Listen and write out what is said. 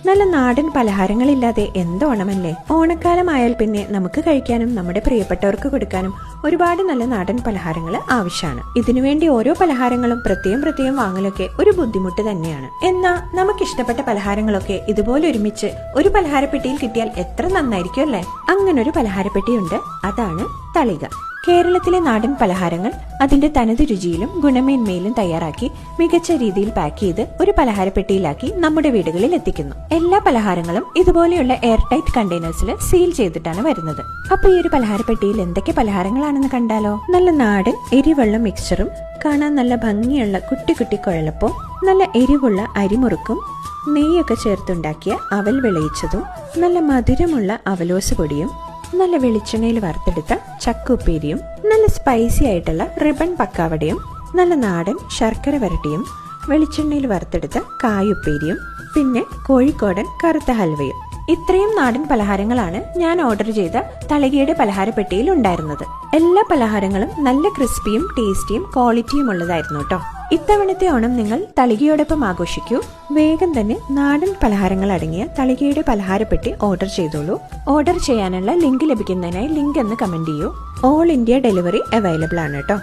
നല്ല നാടൻ പലഹാരങ്ങളില്ലാതെ എന്തോണമല്ലേ. ഓണക്കാലമായാൽ പിന്നെ നമുക്ക് കഴിക്കാനും നമ്മുടെ പ്രിയപ്പെട്ടവർക്ക് കൊടുക്കാനും ഒരുപാട് നല്ല നാടൻ പലഹാരങ്ങൾ ആവശ്യമാണ്. ഇതിനുവേണ്ടി ഓരോ പലഹാരങ്ങളും പ്രത്യേകം വാങ്ങലൊക്കെ ഒരു ബുദ്ധിമുട്ട് തന്നെയാണ്. എന്നാൽ നമുക്കിഷ്ടപ്പെട്ട പലഹാരങ്ങളൊക്കെ ഇതുപോലെ ഒരുമിച്ച് ഒരു പലഹാരപ്പെട്ടിയിൽ കിട്ടിയാൽ എത്ര നന്നായിരിക്കും അല്ലേ. അങ്ങനൊരു പലഹാരപ്പെട്ടിയുണ്ട്, അതാണ് തളിക. കേരളത്തിലെ നാടൻ പലഹാരങ്ങൾ അതിന്റെ തനത് രുചിയിലും ഗുണമേന്മയിലും തയ്യാറാക്കി മികച്ച രീതിയിൽ പാക്ക് ചെയ്ത് ഒരു പലഹാരപ്പെട്ടിയിലാക്കി നമ്മുടെ വീടുകളിൽ എത്തിക്കുന്നു. എല്ലാ പലഹാരങ്ങളും ഇതുപോലെയുള്ള എയർ ടൈറ്റ് കണ്ടെയ്നേഴ്സിൽ സീൽ ചെയ്തിട്ടാണ് വരുന്നത്. അപ്പൊ ഈ ഒരു പലഹാരപ്പെട്ടിയിൽ എന്തൊക്കെ പലഹാരങ്ങളാണെന്ന് കണ്ടാലോ. നല്ല നാടൻ എരിവെള്ള മിക്സ്ചറും, കാണാൻ നല്ല ഭംഗിയുള്ള കുട്ടി കുഴലപ്പവും, നല്ല എരിവുള്ള അരിമുറുക്കും, നെയ്യൊക്കെ ചേർത്തുണ്ടാക്കിയ അവൽ വിളയിച്ചതും, നല്ല മധുരമുള്ള അവലോസ് പൊടിയും, നല്ല വെളിച്ചെണ്ണയിൽ വറുത്തെടുത്ത ചക്കുപ്പേരിയും, നല്ല സ്പൈസി ആയിട്ടുള്ള റിബൺ പക്കാവടയും, നല്ല നാടൻ ശർക്കര വരട്ടിയും, വെളിച്ചെണ്ണയിൽ വറുത്തെടുത്ത കായുപ്പേരിയും, പിന്നെ കോഴിക്കോടൻ കറുത്ത ഹൽവയും. ഇത്രയും നാടൻ പലഹാരങ്ങളാണ് ഞാൻ ഓർഡർ ചെയ്ത തളികയുടെ പലഹാരപ്പെട്ടിയിൽ ഉണ്ടായിരുന്നത്. എല്ലാ പലഹാരങ്ങളും നല്ല ക്രിസ്പിയും ടേസ്റ്റിയും ക്വാളിറ്റിയും ഉള്ളതായിരുന്നു കേട്ടോ. ഇത്തവണത്തെ ഓണം നിങ്ങൾ തളികയോടൊപ്പം ആഘോഷിക്കൂ. വേഗം തന്നെ നാടൻ പലഹാരങ്ങൾ അടങ്ങിയ തളികയുടെ പലഹാരപ്പെട്ടി ഓർഡർ ചെയ്തോളൂ. ഓർഡർ ചെയ്യാനുള്ള ലിങ്ക് ലഭിക്കുന്നതിനായി ലിങ്ക് എന്ന് കമന്റ് ചെയ്യൂ. ഓൾ ഇന്ത്യ ഡെലിവറി അവൈലബിൾ ആണ് കേട്ടോ.